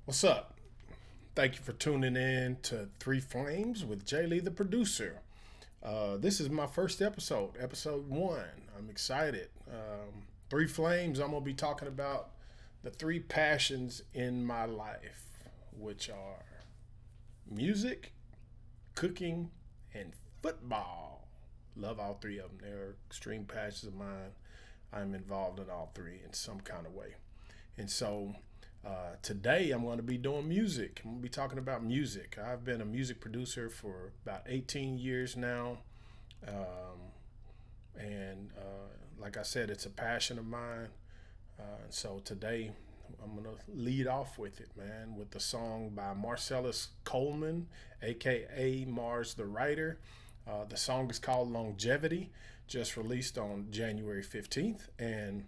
What's up? Thank you for tuning in to Three Flames with J.Lee The Producer. This is my first episode one. I'm excited. Three Flames, I'm going to be talking about the three passions in my life, which are music, cooking, and football. Love all three of them. They're extreme passions of mine. I'm involved in all three in some kind of way. And so today I'm going to be doing music. I'm going to be talking about music. I've been a music producer for about 18 years now. Like I said, it's a passion of mine. And so today I'm going to lead off with it, man, with the song by Marcellus Coleman, aka Mars the Writer. The song is called Longevity, just released on January 15th. And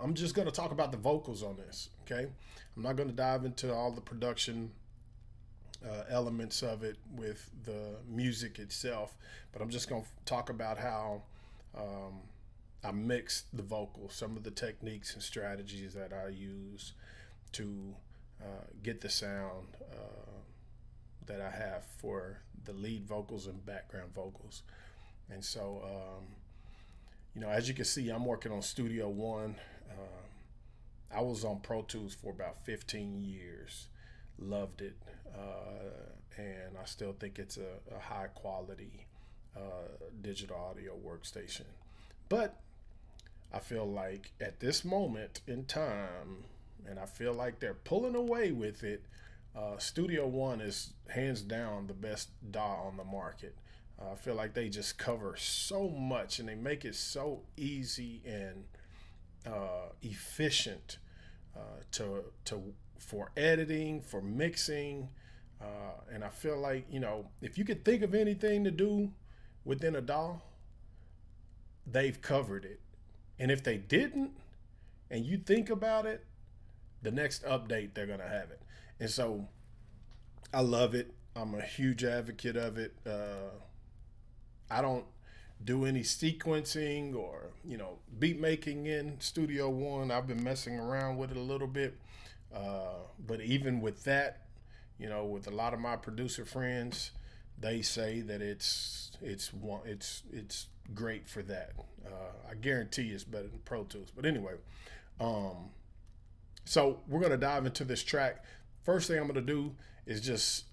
I'm just going to talk about the vocals on this, okay? I'm not going to dive into all the production elements of it with the music itself, but I'm just going to talk about how I mix the vocals, some of the techniques and strategies that I use to get the sound that I have for the lead vocals and background vocals. And so, as you can see, I'm working on Studio One. I was on Pro Tools for about 15 years. Loved it. And I still think it's a high quality digital audio workstation. But I feel like at this moment in time, and I feel like they're pulling away with it, Studio One is hands down the best DAW on the market. I feel like they just cover so much and they make it so easy and efficient to for editing, for mixing, and I feel like if you could think of anything to do within a DAW, they've covered it. And if they didn't, and you think about it, the next update they're gonna have it. And so I love it. I'm a huge advocate of it. I don't do any sequencing or beat making in Studio One. I've been messing around with it a little bit, but even with that, with a lot of my producer friends, they say that it's great for that. I guarantee it's better than Pro Tools. But anyway, so we're gonna dive into this track. First thing I'm gonna do is just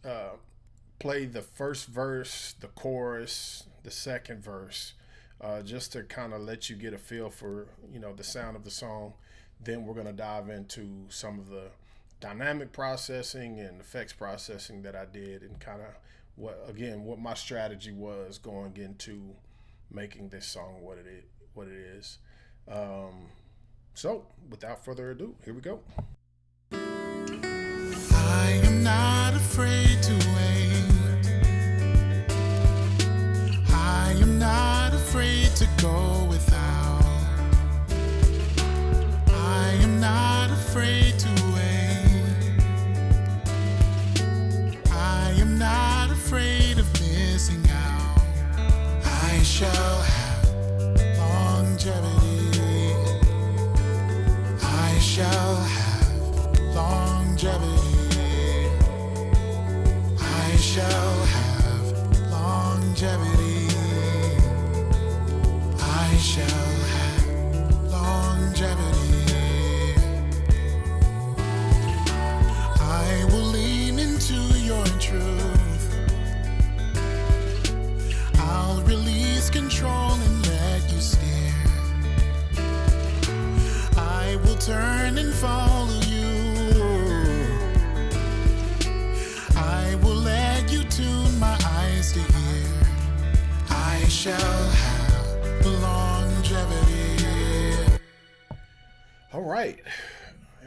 play the first verse, the chorus, the second verse, just to kind of let you get a feel for the sound of the song. Then we're gonna dive into some of the dynamic processing and effects processing that I did, and kind of what my strategy was going into making this song what it is. So without further ado, here we go. I am not afraid to wait. I am not afraid to go without. I am not afraid to wait. I am not afraid of missing out. I shall have longevity. I shall have longevity. I shall have longevity. I shall have longevity. I will lean into your truth. I'll release control and let you steer. I will turn and follow you. I will let you tune my eyes to hear. I shall have longevity. All right.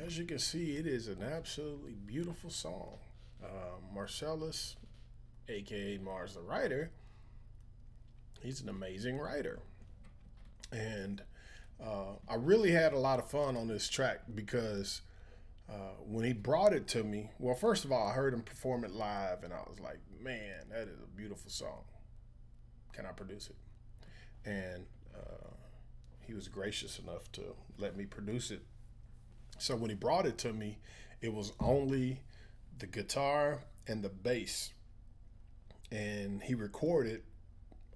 As you can see, it is an absolutely beautiful song. Marcellus, aka Mars the Writer, he's an amazing writer. And I really had a lot of fun on this track because when he brought it to me, well, first of all, I heard him perform it live and I was like, man, that is a beautiful song. Can I produce it? And he was gracious enough to let me produce it. So when he brought it to me, it was only the guitar and the bass, and he recorded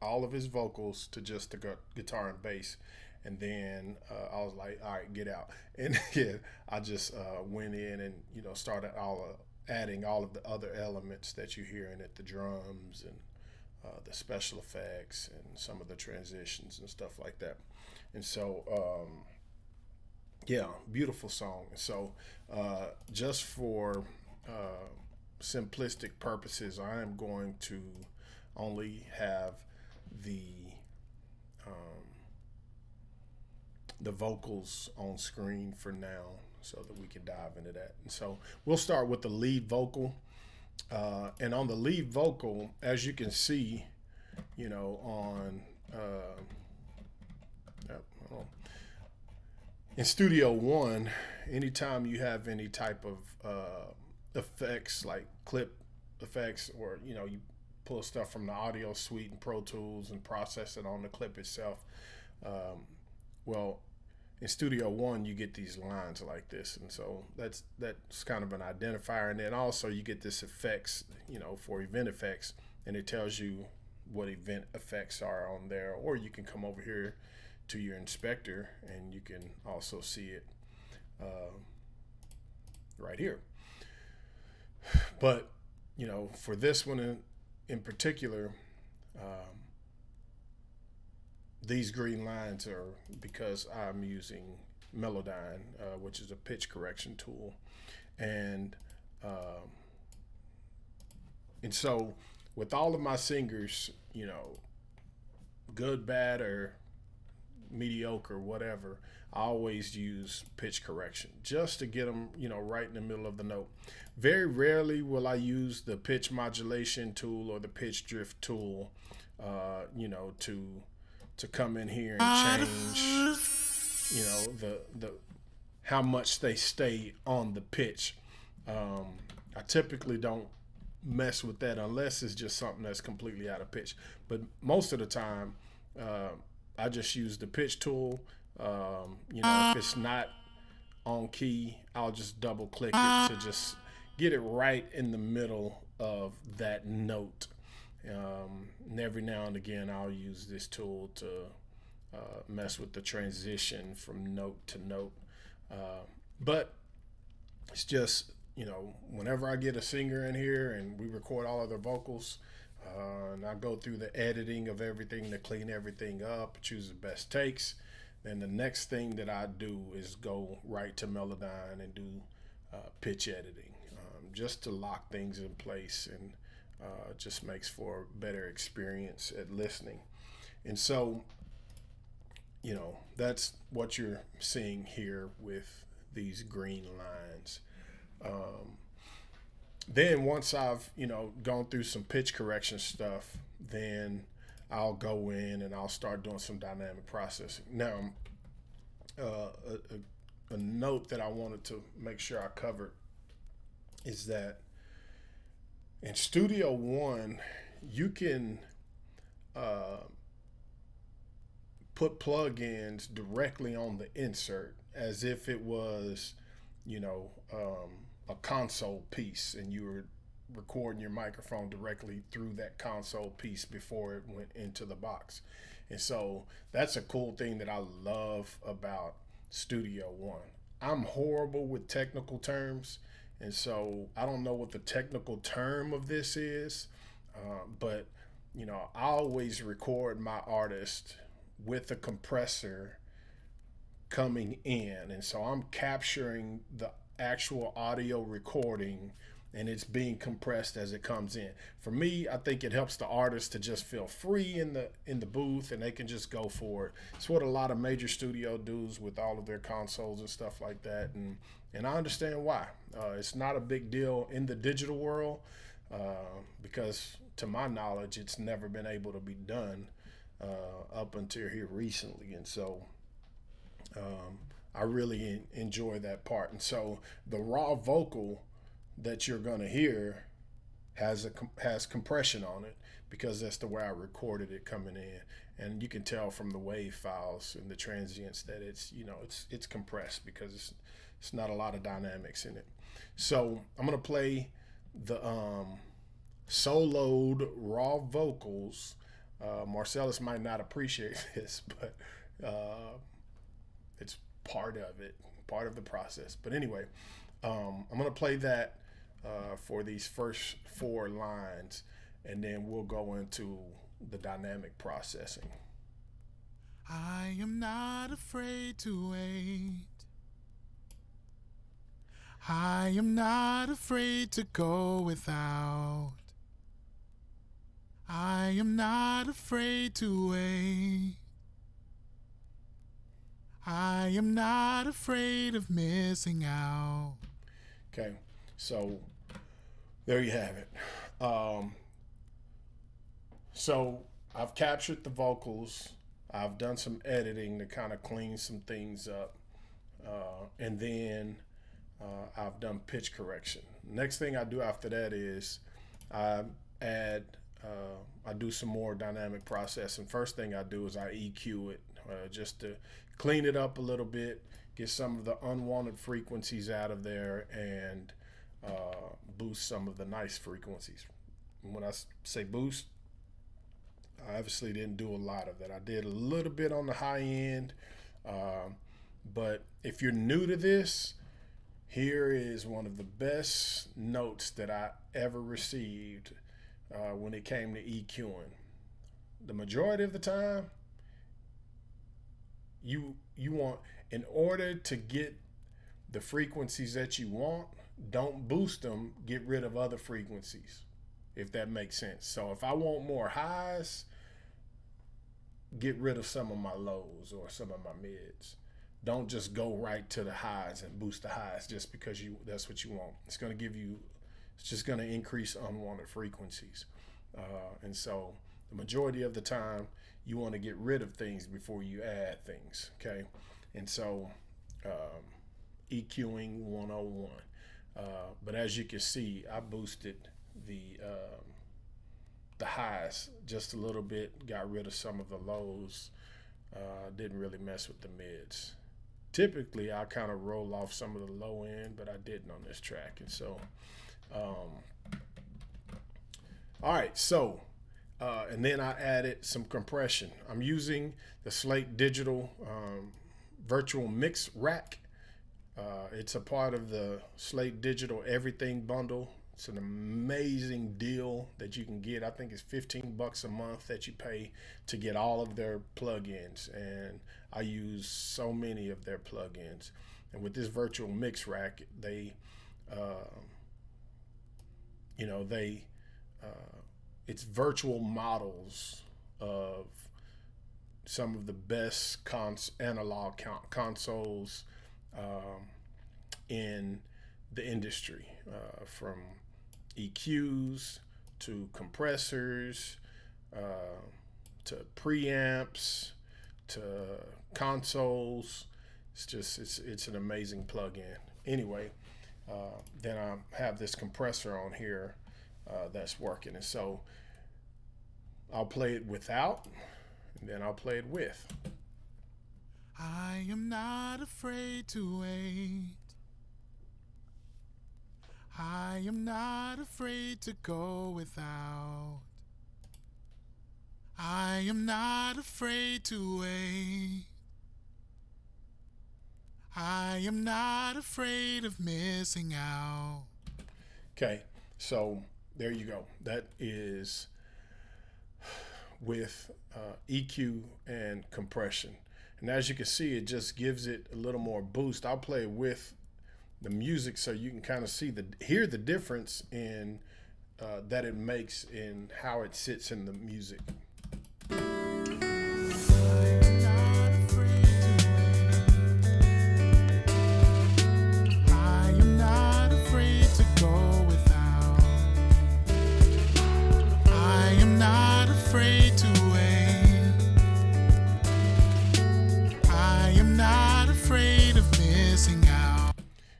all of his vocals to just the guitar and bass. And then I was like, all right, get out. And yeah, I just went in and started adding all of the other elements that you hear in it, the drums and the special effects and some of the transitions and stuff like that. And so yeah, beautiful song. So just for simplistic purposes, I am going to only have the um, the vocals on screen for now, so that we can dive into that. And so we'll start with the lead vocal. And on the lead vocal, as you can see, on yep, in Studio One, anytime you have any type of effects like clip effects, or you pull stuff from the audio suite and Pro Tools and process it on the clip itself. Well, in Studio One, you get these lines like this, and so that's kind of an identifier. And then also you get this effects, for event effects, and it tells you what event effects are on there. Or you can come over here to your inspector, and you can also see it right here. But for this one in particular, these green lines are because I'm using Melodyne, which is a pitch correction tool, and so with all of my singers, good, bad, or mediocre, whatever, I always use pitch correction just to get them, right in the middle of the note. Very rarely will I use the pitch modulation tool or the pitch drift tool, to come in here and change, the how much they stay on the pitch. I typically don't mess with that unless it's just something that's completely out of pitch. But most of the time, I just use the pitch tool. If it's not on key, I'll just double click it to just get it right in the middle of that note. And every now and again, I'll use this tool to mess with the transition from note to note. But it's just, whenever I get a singer in here and we record all of their vocals, and I go through the editing of everything to clean everything up, choose the best takes, then the next thing that I do is go right to Melodyne and do pitch editing, just to lock things in place, and just makes for a better experience at listening. And so, that's what you're seeing here with these green lines. Then once I've, gone through some pitch correction stuff, then I'll go in and I'll start doing some dynamic processing. Now, a note that I wanted to make sure I covered is that in Studio One, you can put plugins directly on the insert as if it was, a console piece, and you were recording your microphone directly through that console piece before it went into the box. And so that's a cool thing that I love about Studio One. I'm horrible with technical terms, and so I don't know what the technical term of this is, but I always record my artist with a compressor coming in, and so I'm capturing the actual audio recording, and it's being compressed as it comes in. For me, I think it helps the artist to just feel free in the booth, and they can just go for it. It's what a lot of major studio does with all of their consoles and stuff like that, and I understand why. It's not a big deal in the digital world, because to my knowledge, it's never been able to be done up until here recently. And so I really enjoy that part. And so the raw vocal that you're going to hear has compression on it, because that's the way I recorded it coming in. And you can tell from the wave files and the transients that it's compressed, because It's not a lot of dynamics in it. So I'm gonna play the soloed raw vocals. Marcellus might not appreciate this, but it's part of it, part of the process. But anyway, I'm gonna play that for these first 4 lines, and then we'll go into the dynamic processing. I am not afraid to wait. I am not afraid to go without. I am not afraid to wait. I am not afraid of missing out. Okay, so there you have it. So I've captured the vocals. I've done some editing to kind of clean some things up. And then I've done pitch correction. Next thing I do after that is I do some more dynamic processing. First thing I do is I EQ it just to clean it up a little bit, get some of the unwanted frequencies out of there, and boost some of the nice frequencies. And when I say boost, I obviously didn't do a lot of that. I did a little bit on the high end, but if you're new to this, here is one of the best notes that I ever received when it came to EQing. The majority of the time, you want, in order to get the frequencies that you want, don't boost them, get rid of other frequencies, if that makes sense. So if I want more highs, get rid of some of my lows or some of my mids. Don't just go right to the highs and boost the highs just because that's what you want. It's just going to increase unwanted frequencies. And so the majority of the time, you want to get rid of things before you add things, okay? And so EQing 101. But as you can see, I boosted the highs just a little bit, got rid of some of the lows, didn't really mess with the mids. Typically, I kind of roll off some of the low end, but I didn't on this track. And so, all right, so, and then I added some compression. I'm using the Slate Digital Virtual Mix Rack. It's a part of the Slate Digital Everything Bundle. It's an amazing deal that you can get. I think it's $15 a month that you pay to get all of their plugins, and I use so many of their plugins. And with this virtual mix rack, it's virtual models of some of the best analog consoles in the industry, from EQs to compressors to preamps to consoles. It's an amazing plugin. Anyway, then I have this compressor on here that's working, and so I'll play it without, and then I'll play it with. I am not afraid to wait. I am not afraid to go without. I am not afraid to wait. I am not afraid of missing out. Okay, so there you go. That is with EQ and compression. And as you can see, it just gives it a little more boost. I'll play with the music so you can kind of hear the difference in that it makes in how it sits in the music.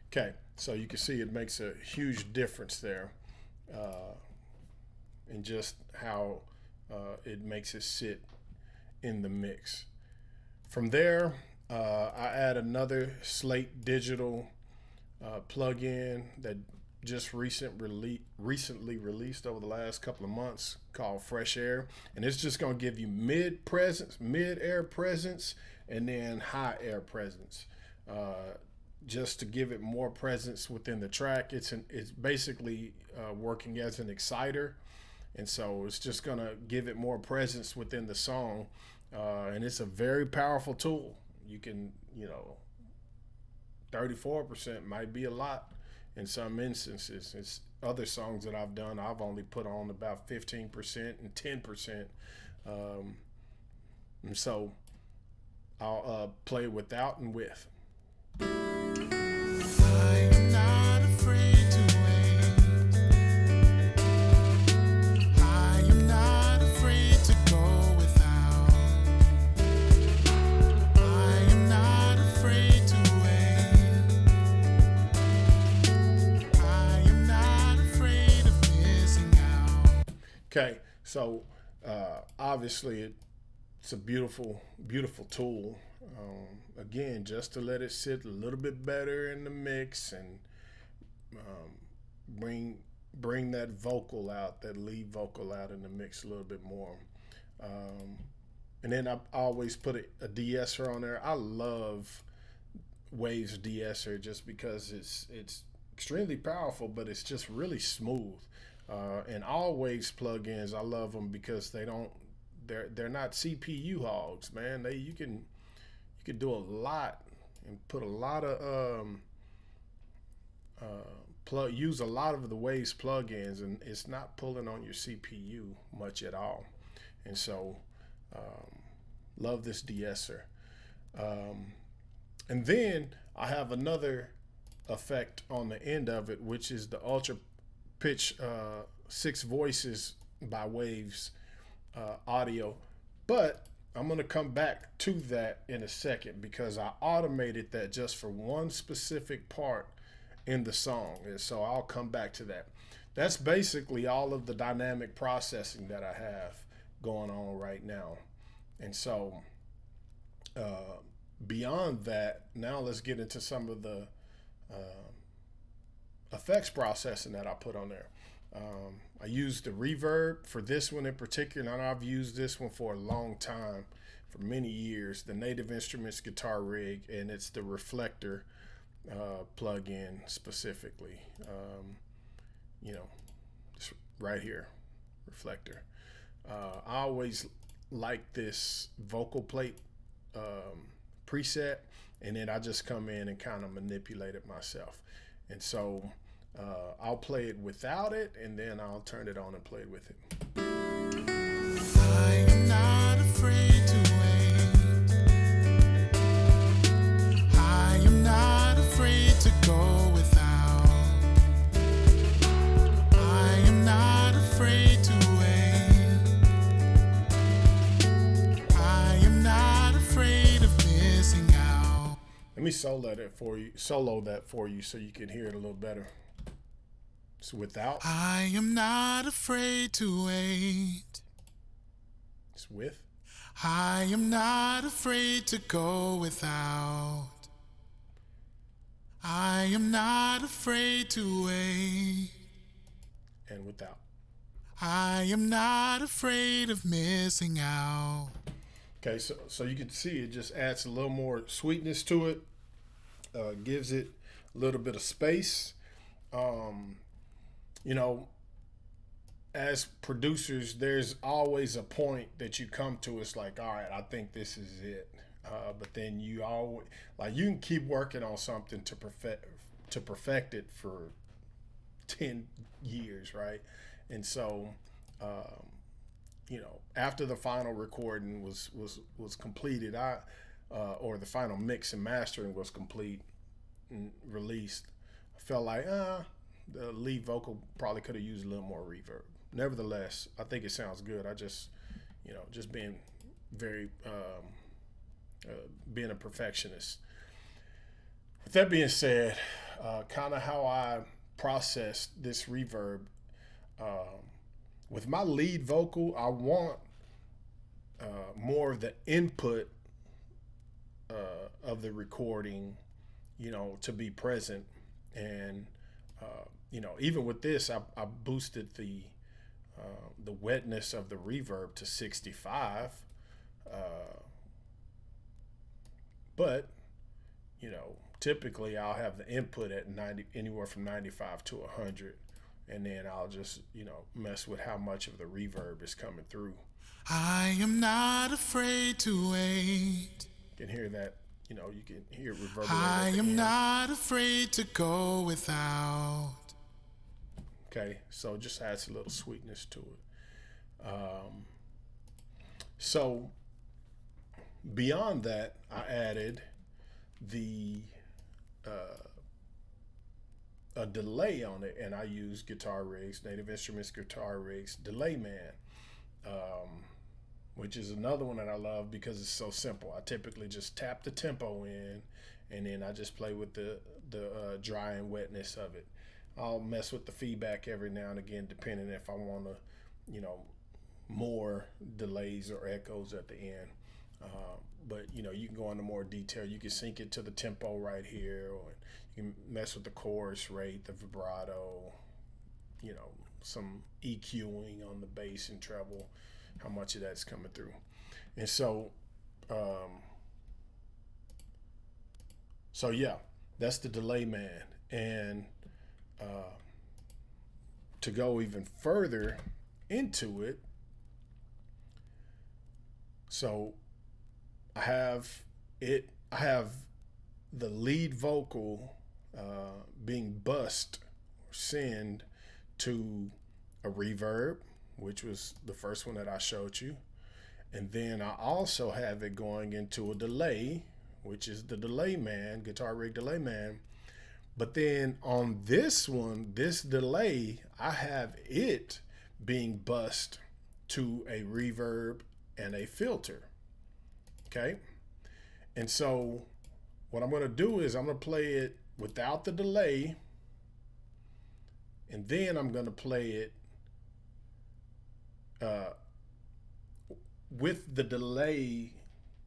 Okay, so you can see it makes a huge difference there in just how it makes it sit in the mix. From there, I add another Slate Digital plugin that just recently released over the last couple of months called Fresh Air, and it's just gonna give you mid air presence, and then high air presence, just to give it more presence within the track. It's basically working as an exciter, and so it's just gonna give it more presence within the song, and it's a very powerful tool. You can, 34% might be a lot in some instances. It's other songs that I've done, I've only put on about 15% and 10%. And so I'll play without and with. I am not afraid to wait. I am not afraid to go without. I am not afraid to wait. I am not afraid of missing out. Okay, so obviously it's a beautiful, beautiful tool. Again, just to let it sit a little bit better in the mix and um, bring bring that vocal out, that lead vocal out in the mix a little bit more. Um, and then I always put a de-esser on there. I love Waves de-esser just because it's extremely powerful, but it's just really smooth. And all Waves plugins, I love them because they're not CPU hogs, man. You can do a lot and put a lot of use a lot of the Waves plugins, and it's not pulling on your CPU much at all. And so, um, love this de-esser. Um, and then I have another effect on the end of it, which is the ultra pitch six voices by Waves audio. But I'm going to come back to that in a second because I automated that just for one specific part in the song. And so I'll come back to that. That's basically all of the dynamic processing that I have going on right now. And so uh, beyond that, now let's get into some of the uh, effects processing that I put on there. I used the reverb for this one in particular, and I've used this one for a long time, for many years, the Native Instruments guitar rig, and it's the reflector plug-in specifically. You know, just right here, reflector. I always like this vocal plate preset, and then I just come in and kind of manipulate it myself. And so I'll play it without it, and then I'll turn it on and play with it. I am not afraid to wait. I am not afraid to go without. I am not afraid to wait. I am not afraid of missing out. Let me solo that for you so you can hear it a little better. It's without. I am not afraid to wait. It's with. I am not afraid to go without. I am not afraid to wait. And without. I am not afraid of missing out. Okay, so you can see it just adds a little more sweetness to it, gives it a little bit of space. Um, you know, as producers, there's always a point that you come to. It's like, all right, I think this is it. But then you always you can keep working on something to perfect it for 10 years, right? And so, after the final recording was completed, or the final mix and mastering was complete and released, I felt like the lead vocal probably could have used a little more reverb. Nevertheless, I think it sounds good. I just being very being a perfectionist. With that being said, kind of how I process this reverb. With my lead vocal, I want more of the input of the recording, to be present. And even with this, I boosted the wetness of the reverb to 65. But typically I'll have the input at 90, anywhere from 95 to 100, and then I'll just mess with how much of the reverb is coming through. I am not afraid to wait. You can hear that. You can hear it reverberate I at the am end. not afraid to go without. Okay, so it just adds a little sweetness to it. So beyond that, I added the a delay on it, and I use Guitar Rigs, Native Instruments Guitar Rigs Delay Man, which is another one that I love because it's so simple. I typically just tap the tempo in, and then I just play with the dry and wetness of it. I'll mess with the feedback every now and again, depending if I want to, more delays or echoes at the end. But you can go into more detail. You can sync it to the tempo right here, or you can mess with the chorus rate, the vibrato, some EQing on the bass and treble, how much of that's coming through. And so yeah, that's the delay man. And to go even further into it, so I have the lead vocal being bussed or send to a reverb, which was the first one that I showed you. And then I also have it going into a delay, which is the delay man, Guitar Rig Delay Man. But then on this one, this delay, I have it being bussed to a reverb and a filter. Okay? And so what I'm going to do is I'm going to play it without the delay, and then I'm going to play it with the delay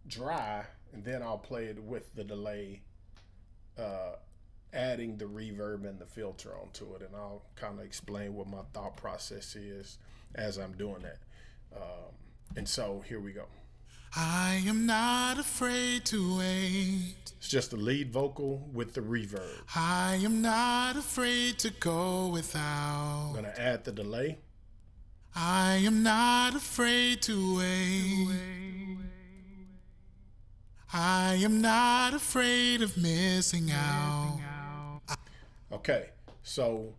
dry, and then I'll play it with the delay adding the reverb and the filter onto it, and I'll kind of explain what my thought process is as I'm doing that. And so here we go. I am not afraid to wait. It's just the lead vocal with the reverb. I am not afraid to go without. I'm going to add the delay. I am not afraid to wait. I am not afraid of missing out. Okay, so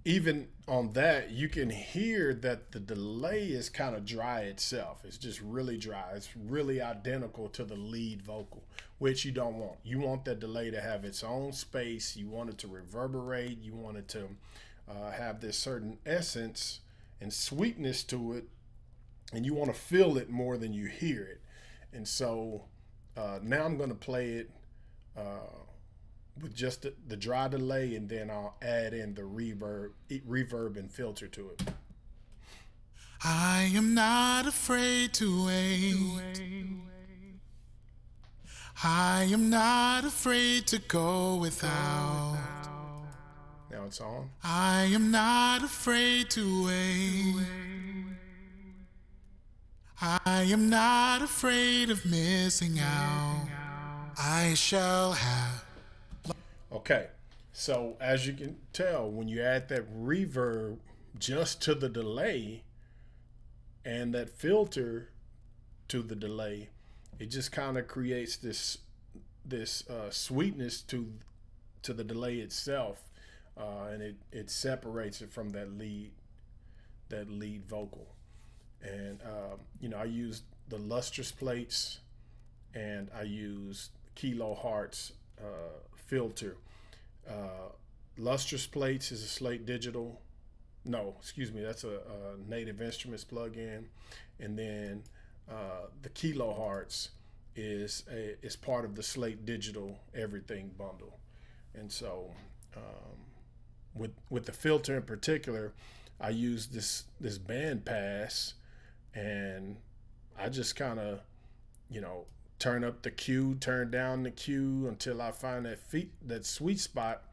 even on that, you can hear that the delay is kind of dry itself. It's just really dry. It's really identical to the lead vocal, which you don't want. You want that delay to have its own space. You want it to reverberate. You want it to have this certain essence and sweetness to it, and you want to feel it more than you hear it. And so now I'm going to play it with just the dry delay, and then I'll add in the reverb and filter to it. I am not afraid to wait. I am not afraid to go without. Now it's on. I am not afraid to wait. I am not afraid of missing out. I shall have. Okay, so as you can tell, when you add that reverb just to the delay and that filter to the delay, it just kind of creates this sweetness to the delay itself, and it separates it from that lead vocal. And I used the lustrous plates, and I used kilohertz filter. Lustrous plates is a Slate Digital. No, excuse me, that's a Native Instruments plugin, and then the kilohertz is part of the Slate Digital Everything bundle. And so with the filter in particular, I use this band pass, and I just kind of turn up the Q, turn down the Q until I find that sweet spot,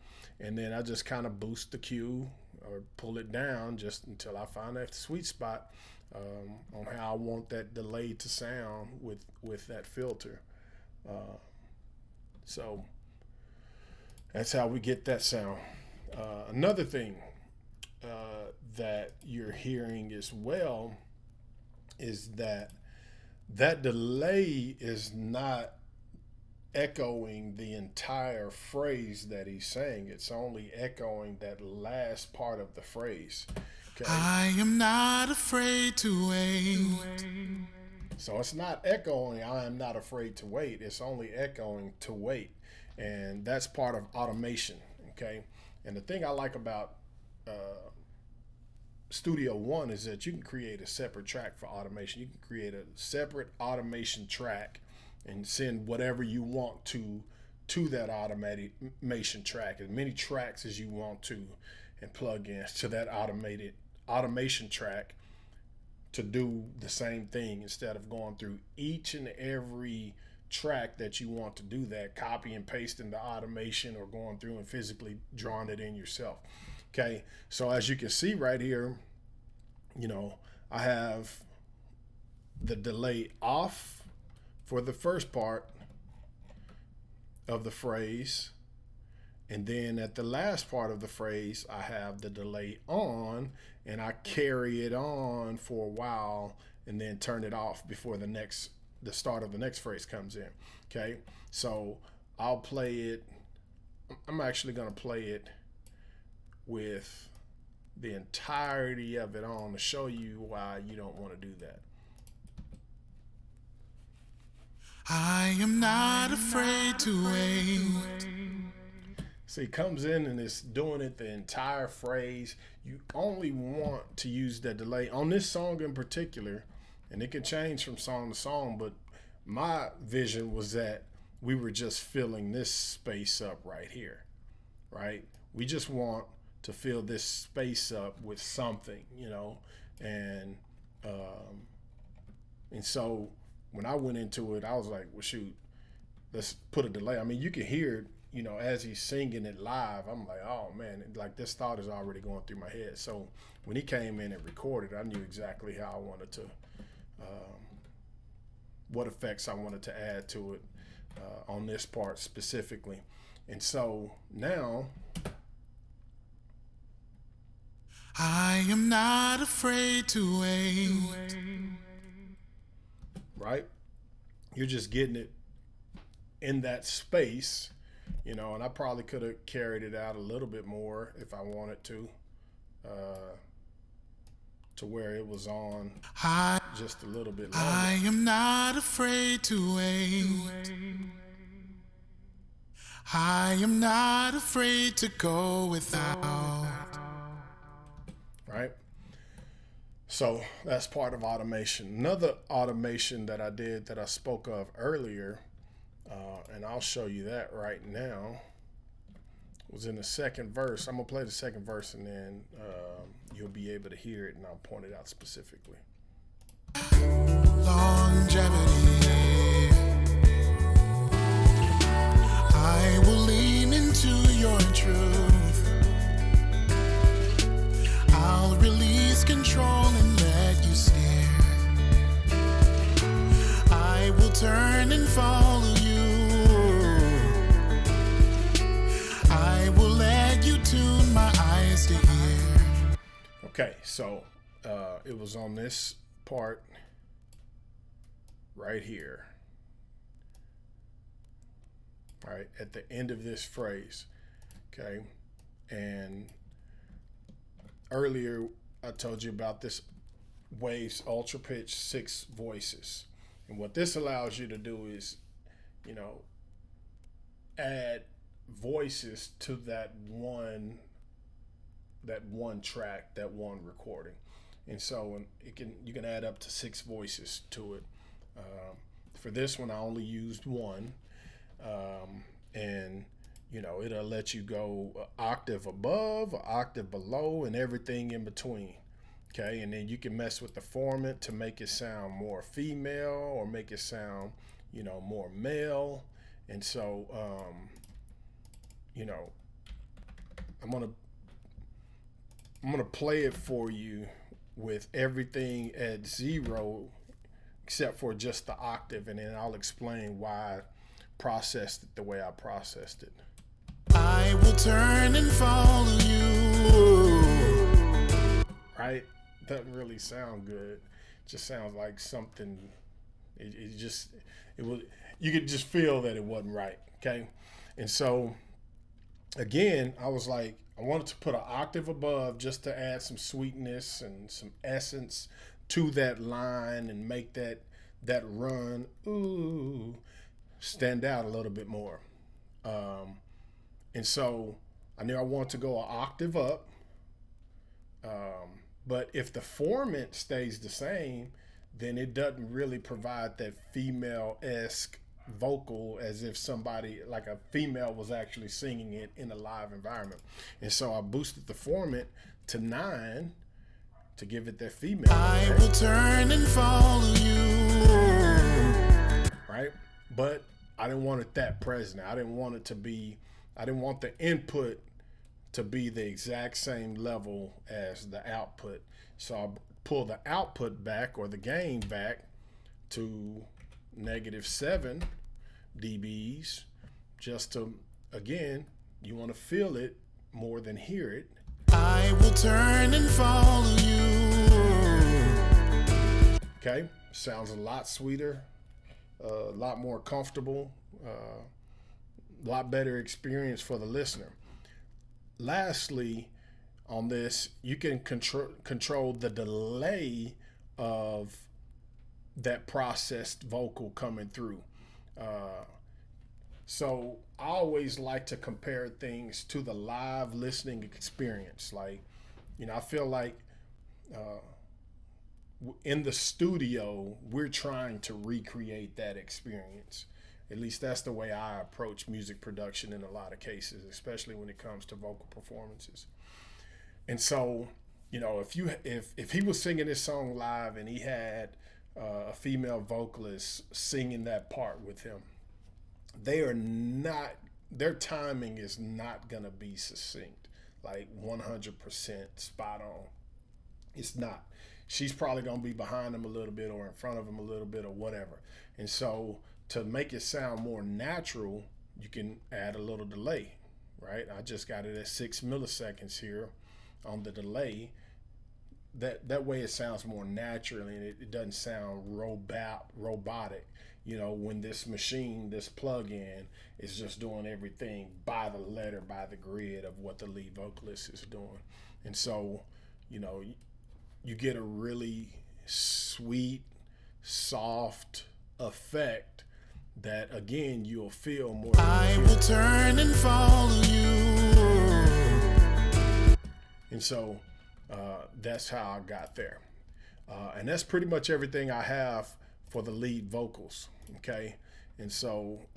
and then I just kind of boost the Q or pull it down just until I find that sweet spot on how I want that delay to sound with that filter. So that's how we get that sound. Another thing that you're hearing as well is that delay is not echoing the entire phrase that he's saying. It's only echoing that last part of the phrase. Okay? I am not afraid to wait. So it's not echoing, I am not afraid to wait. It's only echoing to wait. And that's part of automation. Okay? And the thing I like about Studio One is that you can create a separate track for automation. You can create a separate automation track and send whatever you want to that automation track, as many tracks as you want to, and plug in to that automation track to do the same thing instead of going through each and every track that you want to do that, copy and paste into automation, or going through and physically drawing it in yourself. Okay, so as you can see right here, I have the delay off for the first part of the phrase, and then at the last part of the phrase I have the delay on, and I carry it on for a while and then turn it off before the start of the next phrase comes in. Okay, so I'll play it. I'm actually going to play it with the entirety of it on to show you why you don't want to do that. I am not afraid to wait. See, it comes in and it's doing it the entire phrase. You only want to use that delay on this song in particular, and it can change from song to song, but my vision was that we were just filling this space up right here, right? We just want to fill this space up with something, and so when I went into it, I was like, well, shoot, let's put a delay. I mean, you can hear it, as he's singing it live. I'm like, oh man, like this thought is already going through my head. So when he came in and recorded, I knew exactly how I wanted to, what effects I wanted to add to it on this part specifically. And so now, I am not afraid to wait. Right? You're just getting it in that space, and I probably could have carried it out a little bit more if I wanted to where it was on just a little bit longer. I am not afraid to wait. I am not afraid to go without. Right? So that's part of automation. Another automation that I did that I spoke of earlier, and I'll show you that right now, was in the second verse. I'm going to play the second verse, and then you'll be able to hear it, and I'll point it out specifically. Longevity. I will lean into your truth. I'll release control and let you steer. I will turn and follow you. I will let you tune my eyes to hear. Okay, so it was on this part right here. All right, at the end of this phrase. Okay, and earlier I told you about this Waves Ultra Pitch 6 voices, and what this allows you to do is, add voices to that one track, that one recording, and so you can add up to 6 voices to it. For this one, I only used one, and it'll let you go an octave above, an octave below, and everything in between. Okay, and then you can mess with the format to make it sound more female or make it sound, more male. And so, I'm gonna play it for you with everything at 0 except for just the octave, and then I'll explain why I processed it the way I processed it. I will turn and follow you. Right? Doesn't really sound good. It just sounds like something. It was. You could just feel that it wasn't right. Okay, and so again, I was like, I wanted to put an octave above just to add some sweetness and some essence to that line and make that run stand out a little bit more. And so I knew I wanted to go an octave up. But if the formant stays the same, then it doesn't really provide that female-esque vocal as if somebody, like a female, was actually singing it in a live environment. And so I boosted the formant to 9 to give it that female. I will turn and follow you. Right? But I didn't want it that present. I didn't want the input to be the exact same level as the output. So I pull the output back, or the gain back, to -7 dBs, just to, again, you want to feel it more than hear it. I will turn and follow you. Okay, sounds a lot sweeter, a lot more comfortable, a lot better experience for the listener. Lastly, on this, you can control the delay of that processed vocal coming through. So I always like to compare things to the live listening experience. Like, I feel like in the studio, we're trying to recreate that experience. At least that's the way I approach music production in a lot of cases, especially when it comes to vocal performances. And so, if he was singing this song live and he had a female vocalist singing that part with him, their timing is not gonna be succinct, like 100% spot on. It's not. She's probably gonna be behind him a little bit, or in front of him a little bit, or whatever. And so, to make it sound more natural, you can add a little delay, right? I just got it at 6 milliseconds here on the delay. That way it sounds more natural, and it doesn't sound robotic. When this machine, this plug-in, is just doing everything by the letter, by the grid of what the lead vocalist is doing. And so, you get a really sweet, soft effect that, again, you'll feel more. I will turn and follow you. And so that's how I got there. And that's pretty much everything I have for the lead vocals. Okay. And so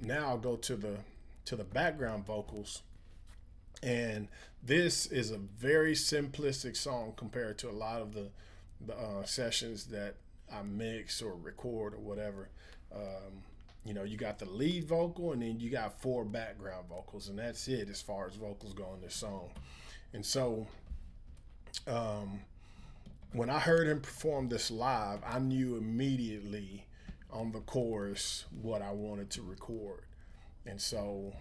now I'll go to the background vocals. And this is a very simplistic song compared to a lot of the sessions that I mix or record or whatever. You got the lead vocal, and then you got 4 background vocals, and that's it as far as vocals go in this song. And so when I heard him perform this live, I knew immediately on the chorus what I wanted to record. And so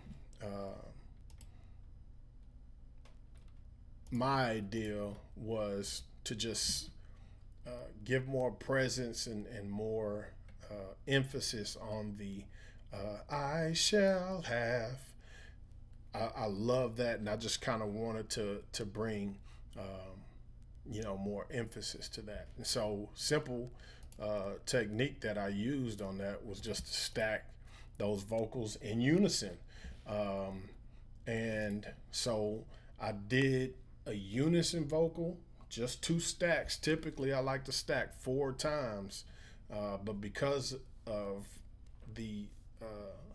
my idea was to just give more presence and more emphasis on the I shall have. I love that, and I just kind of wanted to bring more emphasis to that. And so simple technique that I used on that was just to stack those vocals in unison. And so I did a unison vocal, just 2 stacks. Typically I like to stack 4 times, but because of the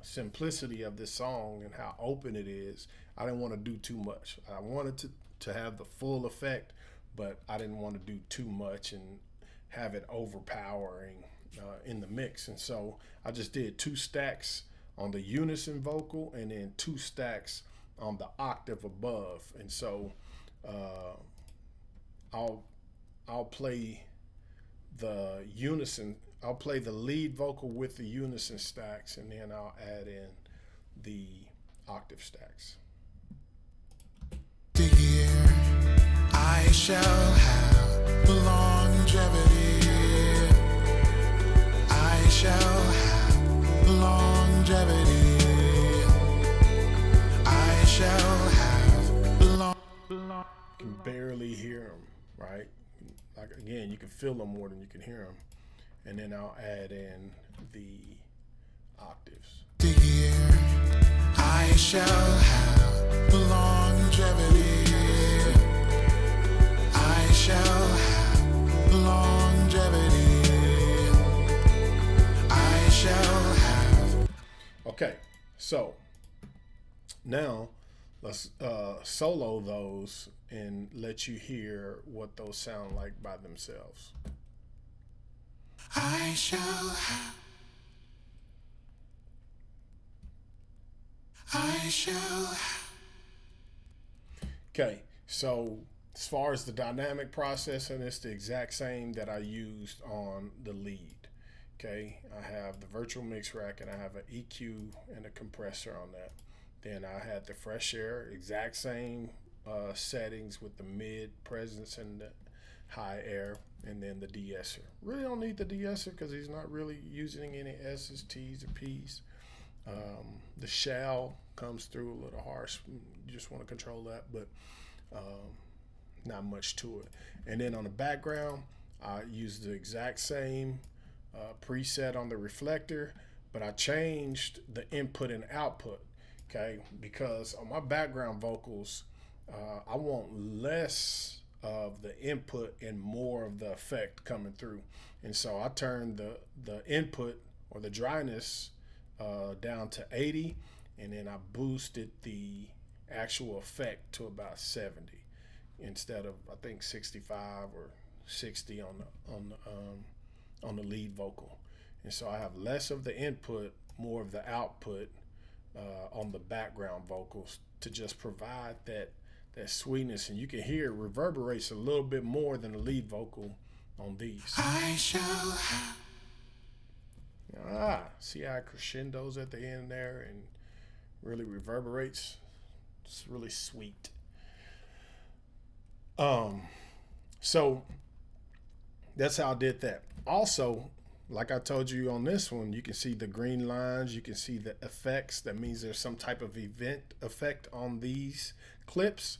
simplicity of this song and how open it is, I didn't want to do too much. I wanted to have the full effect, but I didn't want to do too much and have it overpowering in the mix. And so I just did 2 stacks on the unison vocal, and then 2 stacks on the octave above. And so I'll I'll play the unison. I'll play the lead vocal with the unison stacks, and then I'll add in the octave stacks. The year I shall have longevity. I shall have longevity. I shall have long. You can barely hear them, right? Like again, you can feel them more than you can hear them. And then I'll add in the octaves. The year I shall have longevity. I shall have longevity. I shall have. Okay, so now let's solo those and let you hear what those sound like by themselves. I shall have. I shall have. Okay, so as far as the dynamic processing, it's the exact same that I used on the lead. Okay, I have the virtual mix rack and I have an EQ and a compressor on that. Then I had the fresh air, exact same settings with the mid presence and the high air, and then the de-esser. Really don't need the de-esser because he's not really using any S's, T's, or P's. The shell comes through a little harsh. You just want to control that, but not much to it. And then on the background, I use the exact same preset on the reflector, but I changed the input and output, okay? Because on my background vocals, I want less of the input and more of the effect coming through. And so I turned the input or the dryness down to 80, and then I boosted the actual effect to about 70 instead of I think 65 or 60 on the lead vocal. And so I have less of the input, more of the output on the background vocals to just provide that sweetness. And you can hear it reverberates a little bit more than the lead vocal on these. I shall have. See how it crescendos at the end there and really reverberates. It's really sweet. So that's how I did that. Also, like I told you on this one, you can see the green lines, you can see the effects. That means there's some type of event effect on these clips.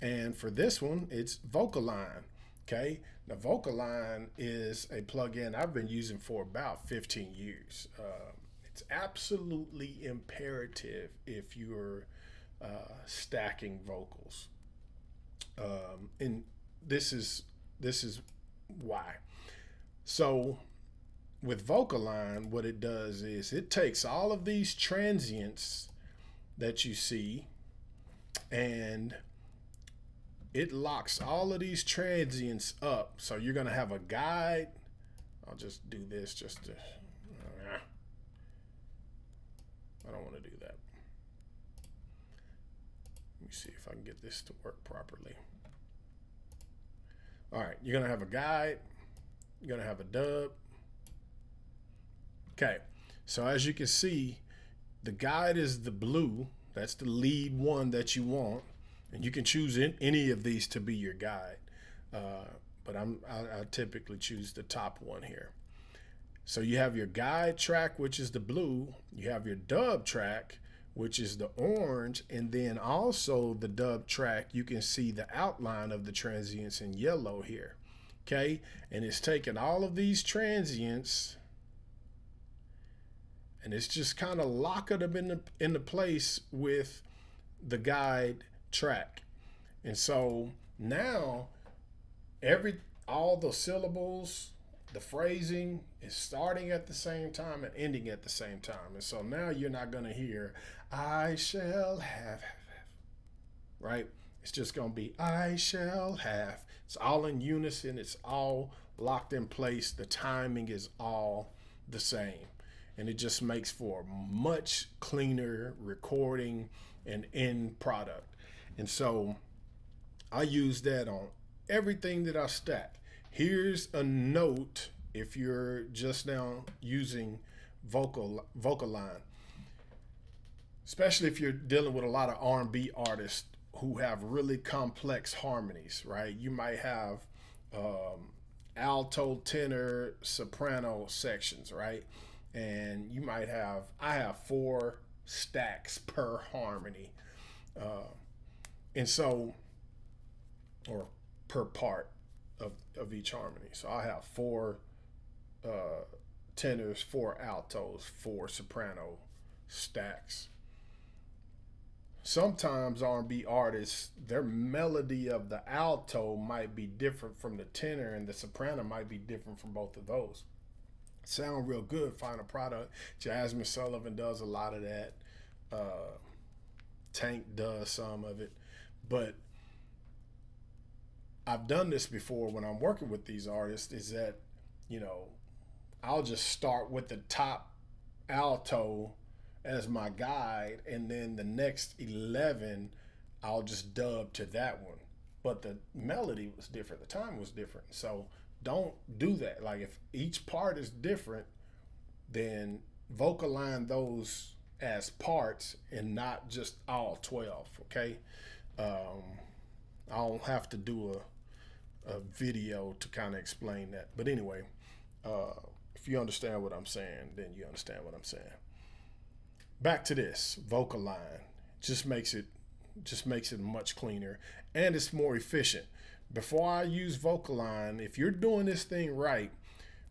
And for this one, it's Vocal Line. Okay, the Vocal Line is a plugin I've been using for about 15 years. It's absolutely imperative if you're stacking vocals. And this is why. So with Vocal Line, what it does is it takes all of these transients that you see and it locks all of these transients up. So you're going to have a guide. I'll just do this just to, I don't want to do that. Let me see if I can get this to work properly. All right, you're going to have a guide. You're going to have a dub. Okay, so as you can see, the guide is the blue. That's the lead one that you want. And you can choose any of these to be your guide. But I typically choose the top one here. So you have your guide track, which is the blue. You have your dub track, which is the orange. And then also the dub track, you can see the outline of the transients in yellow here. Okay, and it's taking all of these transients and it's just kind of locking them into place with the guide track. And so now all the syllables, the phrasing is starting at the same time and ending at the same time. And so now you're not going to hear I shall have, right? It's just going to be I shall have. It's all in unison. It's all locked in place. The timing is all the same. And it just makes for a much cleaner recording an end product. And so I use that on everything that I stack. Here's a note if you're just now using vocal line, especially if you're dealing with a lot of R&B artists who have really complex harmonies, right? You might have alto, tenor, soprano sections, right? And you might have, I have 4 stacks per harmony. And so, or per part of each harmony. So I have 4 tenors, 4 altos, 4 soprano stacks. Sometimes R&B artists, their melody of the alto might be different from the tenor, and the soprano might be different from both of those. Sound real good, final product. Jasmine Sullivan does a lot of that. Tank does some of it. But I've done this before when I'm working with these artists, is that, you know, I'll just start with the top alto as my guide, and then the next 11 I'll just dub to that one. But the melody was different, the time was different. So don't do that. Like, if each part is different, then vocal line those as parts and not just all 12, okay? I'll have to do a video to kind of explain that. But anyway, if you understand what I'm saying, then you understand what I'm saying. Back to this vocal line. Just makes it much cleaner, and it's more efficient. Before I use vocal line, if you're doing this thing right,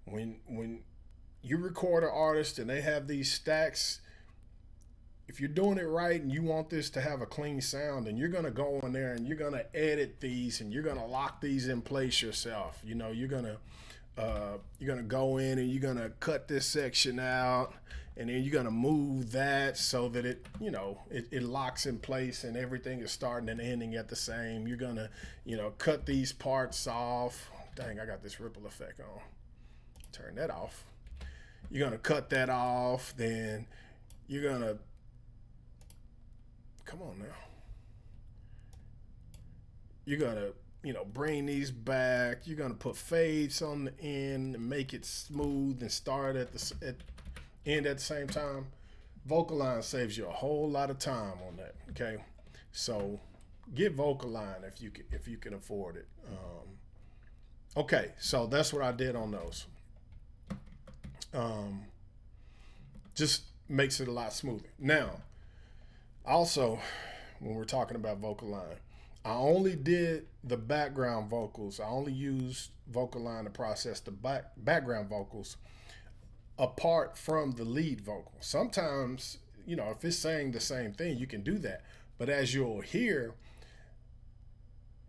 when you record an artist and they have these stacks, if you're doing it right and you want this to have a clean sound, then you're gonna go in there and you're gonna edit these and you're gonna lock these in place yourself. You know, you're gonna go in and you're gonna cut this section out, and then you're gonna move that so that it locks in place and everything is starting and ending at the same. You're gonna, cut these parts off. Dang, I got this ripple effect on. Turn that off. You're gonna cut that off, then you're gonna, come on now. You're gonna, bring these back. You're gonna put fades on the end and make it smooth and start at the end at the same time. Vocal line saves you a whole lot of time on that. Okay, so get vocal line if you can afford it. Okay, so that's what I did on those. Just makes it a lot smoother. Now, also, when we're talking about vocal line, I only did the background vocals. I only used vocal line to process the background vocals apart from the lead vocal. Sometimes, if it's saying the same thing, you can do that. But as you'll hear,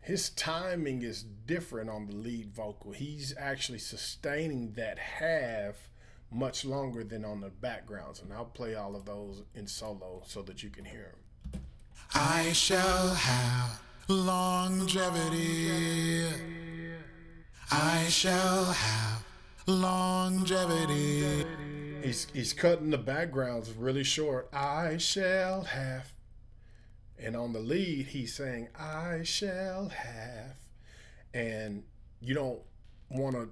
his timing is different on the lead vocal. He's actually sustaining that half much longer than on the backgrounds. And I'll play all of those in solo so that you can hear them. I shall have longevity. I shall have longevity. He's cutting the backgrounds really short. I shall have. And on the lead, he's saying, I shall have. And you don't want to,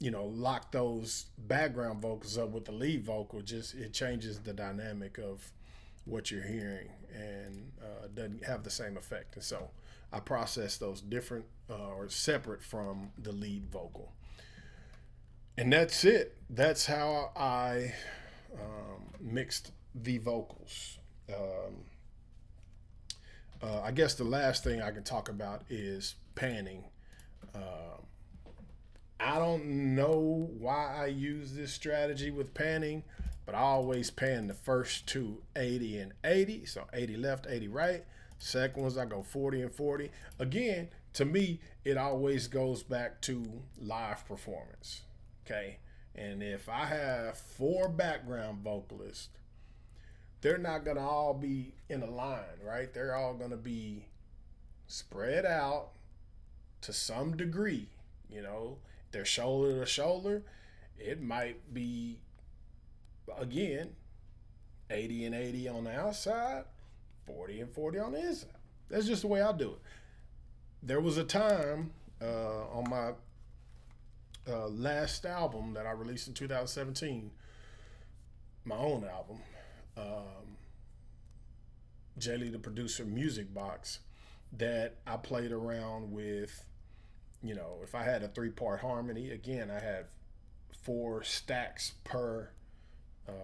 lock those background vocals up with the lead vocal. Just, it changes the dynamic of what you're hearing and doesn't have the same effect. And so I process those different or separate from the lead vocal. And that's it. That's how I mixed the vocals. I guess the last thing I can talk about is panning. I don't know why I use this strategy with panning, but I always pan the first two 80 and 80. So 80 left, 80 right. Second ones, I go 40 and 40. Again, to me, it always goes back to live performance. Okay. And if I have 4 background vocalists, they're not going to all be in a line, right? They're all going to be spread out to some degree, They're shoulder to shoulder. It might be, again, 80 and 80 on the outside 40 and 40 on the inside. That's just the way I do it. There was a time on my last album that I released in 2017, my own album, J.Lee The Producer music box, that I played around with, if I had a 3-part harmony, again, I had 4 stacks per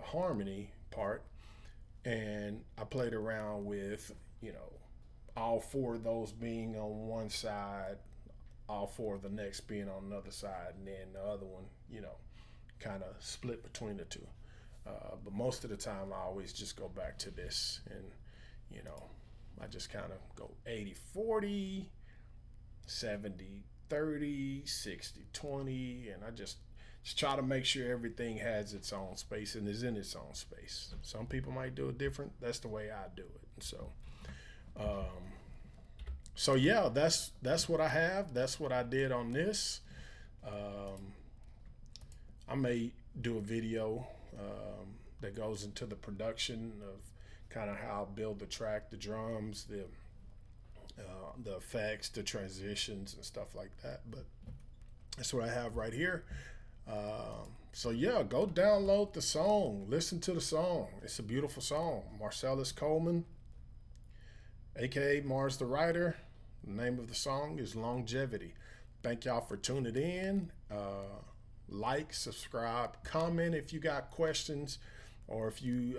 harmony part, and I played around with, all 4 of those being on one side, all 4 of the next being on another side, and then the other one, kind of split between the two. But most of the time, I always just go back to this, and I just kind of go 80-40, 70-30, 60-20, and I just try to make sure everything has its own space and is in its own space. Some people might do it different. That's the way I do it. And so yeah, that's what I have. That's what I did on this. I may do a video that goes into the production of kind of how I build the track, the drums, the effects, the transitions, and stuff like that. But that's what I have right here. So yeah, go download the song, listen to the song. It's a beautiful song. Marcellus Coleman, aka Mars the Writer. The name of the song is Longevity. Thank y'all for tuning in. Like, subscribe, comment if you got questions, or if you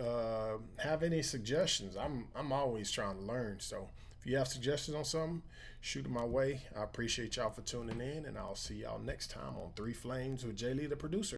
have any suggestions. I'm always trying to learn. So if you have suggestions on something, shoot them my way. I appreciate y'all for tuning in, and I'll see y'all next time on 3 Flames with J.Lee The Producer.